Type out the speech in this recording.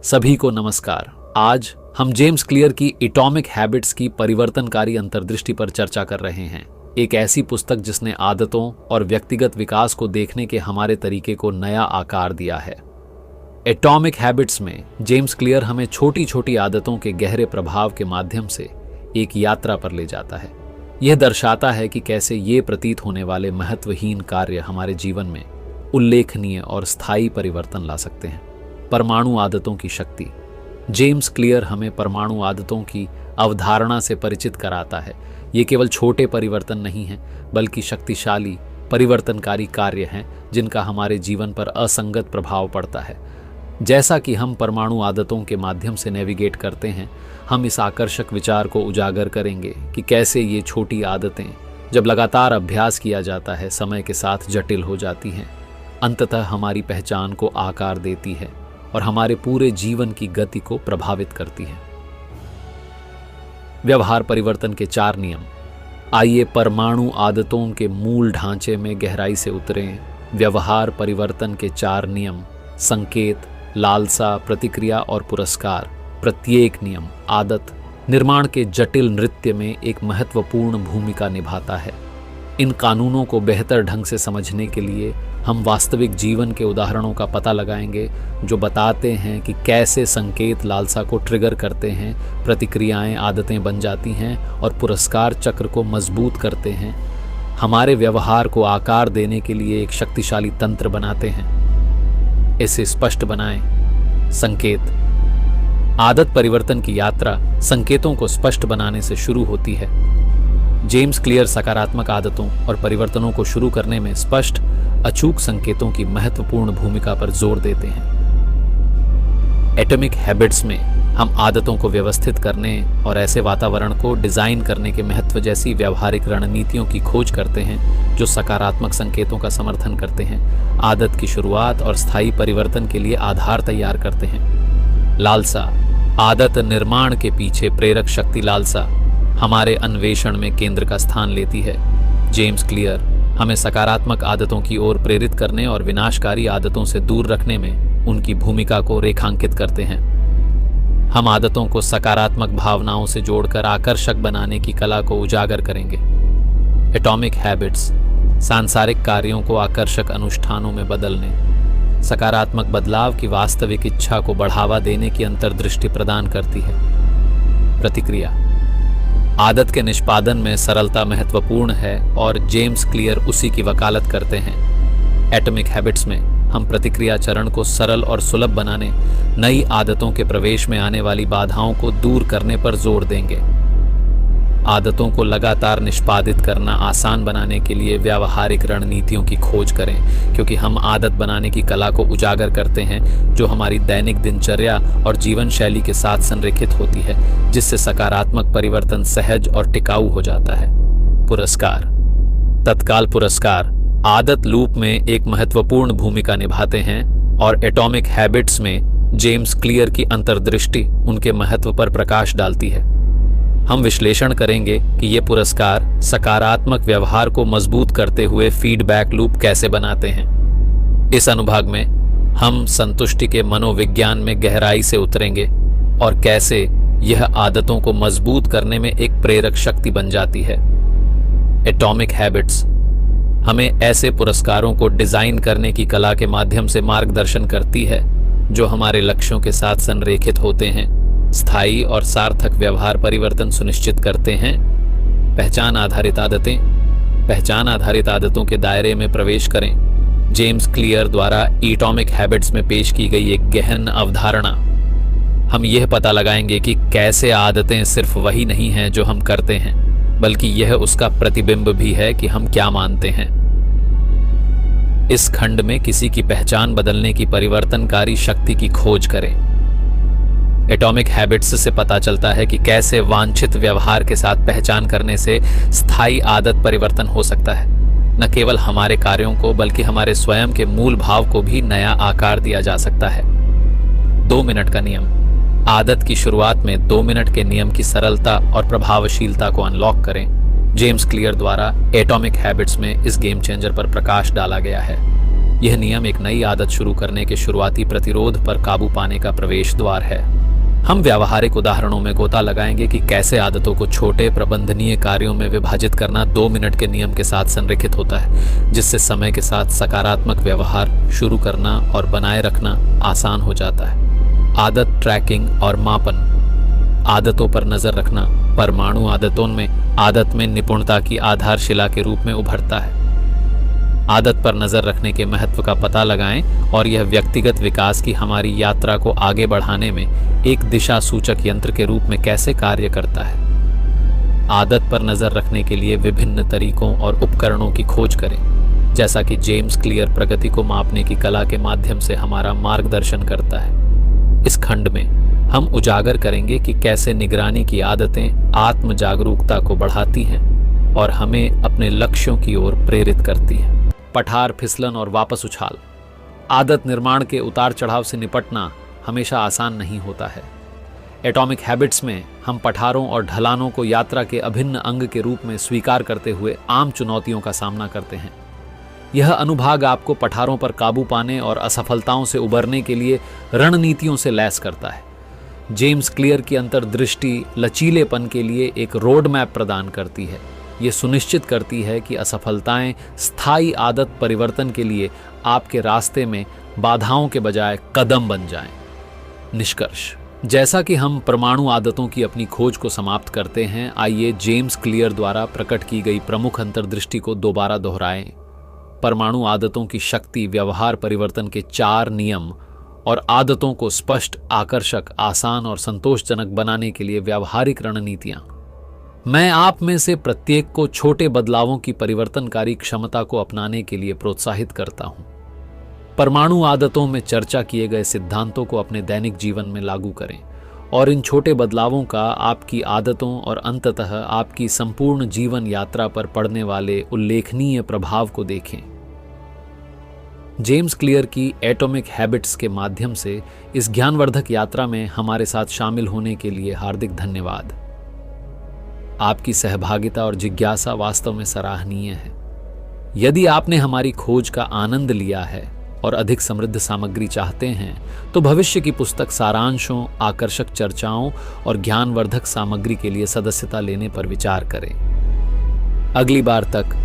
सभी को नमस्कार। आज हम जेम्स क्लियर की एटॉमिक हैबिट्स की परिवर्तनकारी अंतर्दृष्टि पर चर्चा कर रहे हैं। एक ऐसी पुस्तक जिसने आदतों और व्यक्तिगत विकास को देखने के हमारे तरीके को नया आकार दिया है। एटॉमिक हैबिट्स में जेम्स क्लियर हमें छोटी छोटी आदतों के गहरे प्रभाव के माध्यम से एक यात्रा पर ले जाता है। यह दर्शाता है कि कैसे ये प्रतीत होने वाले महत्वहीन कार्य हमारे जीवन में उल्लेखनीय और स्थायी परिवर्तन ला सकते हैं। परमाणु आदतों की शक्ति। जेम्स क्लियर हमें परमाणु आदतों की अवधारणा से परिचित कराता है। ये केवल छोटे परिवर्तन नहीं हैं, बल्कि शक्तिशाली परिवर्तनकारी कार्य हैं जिनका हमारे जीवन पर असंगत प्रभाव पड़ता है। जैसा कि हम परमाणु आदतों के माध्यम से नेविगेट करते हैं, हम इस आकर्षक विचार को उजागर करेंगे कि कैसे ये छोटी आदतें, जब लगातार अभ्यास किया जाता है, समय के साथ जटिल हो जाती हैं, अंततः हमारी पहचान को आकार देती है और हमारे पूरे जीवन की गति को प्रभावित करती है। व्यवहार परिवर्तन के 4 नियम। आइए परमाणु आदतों के मूल ढांचे में गहराई से उतरें। व्यवहार परिवर्तन के 4 नियम। संकेत, लालसा, प्रतिक्रिया और पुरस्कार। प्रत्येक नियम आदत निर्माण के जटिल नृत्य में एक महत्वपूर्ण भूमिका निभाता है। इन कानूनों को बेहतर ढंग से समझने के लिए हम वास्तविक जीवन के उदाहरणों का पता लगाएंगे जो बताते हैं कि कैसे संकेत लालसा को ट्रिगर करते हैं, प्रतिक्रियाएं आदतें बन जाती हैं और पुरस्कार चक्र को मजबूत करते हैं, हमारे व्यवहार को आकार देने के लिए एक शक्तिशाली तंत्र बनाते हैं। इसे स्पष्ट बनाएं। संकेत। आदत परिवर्तन की यात्रा संकेतों को स्पष्ट बनाने से शुरू होती है। जेम्स क्लियर सकारात्मक आदतों और परिवर्तनों को शुरू करने में स्पष्ट, अचूक संकेतों की महत्वपूर्ण भूमिका पर जोर देते हैं। एटॉमिक हैबिट्स में हम आदतों को व्यवस्थित करने और ऐसे वातावरण को डिजाइन करने के महत्व जैसी व्यावहारिक रणनीतियों की खोज करते हैं जो सकारात्मक संकेतों का समर्थन करते हैं, आदत की शुरुआत और स्थायी परिवर्तन के लिए आधार तैयार करते हैं। लालसा। आदत निर्माण के पीछे प्रेरक शक्ति लालसा हमारे अन्वेषण में केंद्र का स्थान लेती है। जेम्स क्लियर हमें सकारात्मक आदतों की ओर प्रेरित करने और विनाशकारी आदतों से दूर रखने में उनकी भूमिका को रेखांकित करते हैं। हम आदतों को सकारात्मक भावनाओं से जोड़कर आकर्षक बनाने की कला को उजागर करेंगे। एटॉमिक हैबिट्स सांसारिक कार्यों को आकर्षक अनुष्ठानों में बदलने, सकारात्मक बदलाव की वास्तविक इच्छा को बढ़ावा देने की अंतर्दृष्टि प्रदान करती है। प्रतिक्रिया। आदत के निष्पादन में सरलता महत्वपूर्ण है और जेम्स क्लियर उसी की वकालत करते हैं। एटॉमिक हैबिट्स में हम प्रतिक्रिया चरण को सरल और सुलभ बनाने, नई आदतों के प्रवेश में आने वाली बाधाओं को दूर करने पर जोर देंगे। आदतों को लगातार निष्पादित करना आसान बनाने के लिए व्यावहारिक रणनीतियों की खोज करें, क्योंकि हम आदत बनाने की कला को उजागर करते हैं जो हमारी दैनिक दिनचर्या और जीवन शैली के साथ संरेखित होती है, जिससे सकारात्मक परिवर्तन सहज और टिकाऊ हो जाता है। पुरस्कार। तत्काल पुरस्कार आदत लूप में एक महत्वपूर्ण भूमिका निभाते हैं और एटॉमिक हैबिट्स में जेम्स क्लियर की अंतर्दृष्टि उनके महत्व पर प्रकाश डालती है। हम विश्लेषण करेंगे कि ये पुरस्कार सकारात्मक व्यवहार को मजबूत करते हुए फीडबैक लूप कैसे बनाते हैं। इस अनुभाग में हम संतुष्टि के मनोविज्ञान में गहराई से उतरेंगे और कैसे यह आदतों को मजबूत करने में एक प्रेरक शक्ति बन जाती है। एटॉमिक हैबिट्स हमें ऐसे पुरस्कारों को डिजाइन करने की कला के माध्यम से मार्गदर्शन करती है जो हमारे लक्ष्यों के साथ संरेखित होते हैं, स्थायी और सार्थक व्यवहार परिवर्तन सुनिश्चित करते हैं। पहचान आधारित आदतें। पहचान आधारित आदतों के दायरे में प्रवेश करें। जेम्स क्लियर द्वारा एटॉमिक हैबिट्स में पेश की गई एक गहन अवधारणा। हम यह पता लगाएंगे कि कैसे आदतें सिर्फ वही नहीं हैं जो हम करते हैं, बल्कि यह उसका प्रतिबिंब भी है कि हम क्या मानते हैं। इस खंड में किसी की पहचान बदलने की परिवर्तनकारी शक्ति की खोज करें। एटॉमिक हैबिट्स से पता चलता है कि कैसे वांछित व्यवहार के साथ पहचान करने से स्थायी आदत परिवर्तन हो सकता है। न केवल हमारे कार्यों को, बल्कि हमारे स्वयं के मूल भाव को भी नया आकार दिया जा सकता है। 2 मिनट का नियम। आदत की शुरुआत में 2 मिनट के नियम की सरलता और प्रभावशीलता को अनलॉक करें। जेम्स क्लियर द्वारा एटॉमिक हैबिट्स में इस गेम चेंजर पर प्रकाश डाला गया है। यह नियम एक नई आदत शुरू करने के शुरुआती प्रतिरोध पर काबू पाने का प्रवेश द्वार है। हम व्यावहारिक उदाहरणों में गोता लगाएंगे कि कैसे आदतों को छोटे प्रबंधनीय कार्यों में विभाजित करना 2 मिनट के नियम के साथ संरेखित होता है, जिससे समय के साथ सकारात्मक व्यवहार शुरू करना और बनाए रखना आसान हो जाता है। आदत ट्रैकिंग और मापन। आदतों पर नजर रखना परमाणु आदतों में आदत में निपुणता की आधारशिला के रूप में उभरता है। आदत पर नजर रखने के महत्व का पता लगाएं और यह व्यक्तिगत विकास की हमारी यात्रा को आगे बढ़ाने में एक दिशा सूचक यंत्र के रूप में कैसे कार्य करता है। आदत पर नजर रखने के लिए विभिन्न तरीकों और उपकरणों की खोज करें, जैसा कि जेम्स क्लियर प्रगति को मापने की कला के माध्यम से हमारा मार्गदर्शन करता है। इस खंड में हम उजागर करेंगे कि कैसे निगरानी की आदतें आत्म जागरूकता को बढ़ाती हैं और हमें अपने लक्ष्यों की ओर प्रेरित करती हैं। पठार, फिसलन और वापस उछाल। आदत निर्माण के उतार चढ़ाव से निपटना हमेशा आसान नहीं होता है। एटॉमिक हैबिट्स में हम पठारों और ढलानों को यात्रा के अभिन्न अंग के रूप में स्वीकार करते हुए आम चुनौतियों का सामना करते हैं। यह अनुभाग आपको पठारों पर काबू पाने और असफलताओं से उबरने के लिए रणनीतियों से लैस करता है। जेम्स क्लियर की अंतर्दृष्टि लचीलेपन के लिए एक रोड मैप प्रदान करती है। ये सुनिश्चित करती है कि असफलताएं स्थायी आदत परिवर्तन के लिए आपके रास्ते में बाधाओं के बजाय कदम बन जाएं। निष्कर्ष। जैसा कि हम परमाणु आदतों की अपनी खोज को समाप्त करते हैं, आइए जेम्स क्लियर द्वारा प्रकट की गई प्रमुख अंतर्दृष्टि को दोबारा दोहराएं। परमाणु आदतों की शक्ति व्यवहार परिवर्तन के 4 नियम और आदतों को स्पष्ट, आकर्षक, आसान और संतोषजनक बनाने के लिए व्यावहारिक रणनीतियां। मैं आप में से प्रत्येक को छोटे बदलावों की परिवर्तनकारी क्षमता को अपनाने के लिए प्रोत्साहित करता हूं। परमाणु आदतों में चर्चा किए गए सिद्धांतों को अपने दैनिक जीवन में लागू करें और इन छोटे बदलावों का आपकी आदतों और अंततः आपकी संपूर्ण जीवन यात्रा पर पड़ने वाले उल्लेखनीय प्रभाव को देखें। जेम्स क्लियर की एटॉमिक हैबिट्स के माध्यम से इस ज्ञानवर्धक यात्रा में हमारे साथ शामिल होने के लिए हार्दिक धन्यवाद। आपकी सहभागिता और जिज्ञासा वास्तव में सराहनीय है। यदि आपने हमारी खोज का आनंद लिया है और अधिक समृद्ध सामग्री चाहते हैं, तो भविष्य की पुस्तक सारांशों, आकर्षक चर्चाओं और ज्ञानवर्धक सामग्री के लिए सदस्यता लेने पर विचार करें। अगली बार तक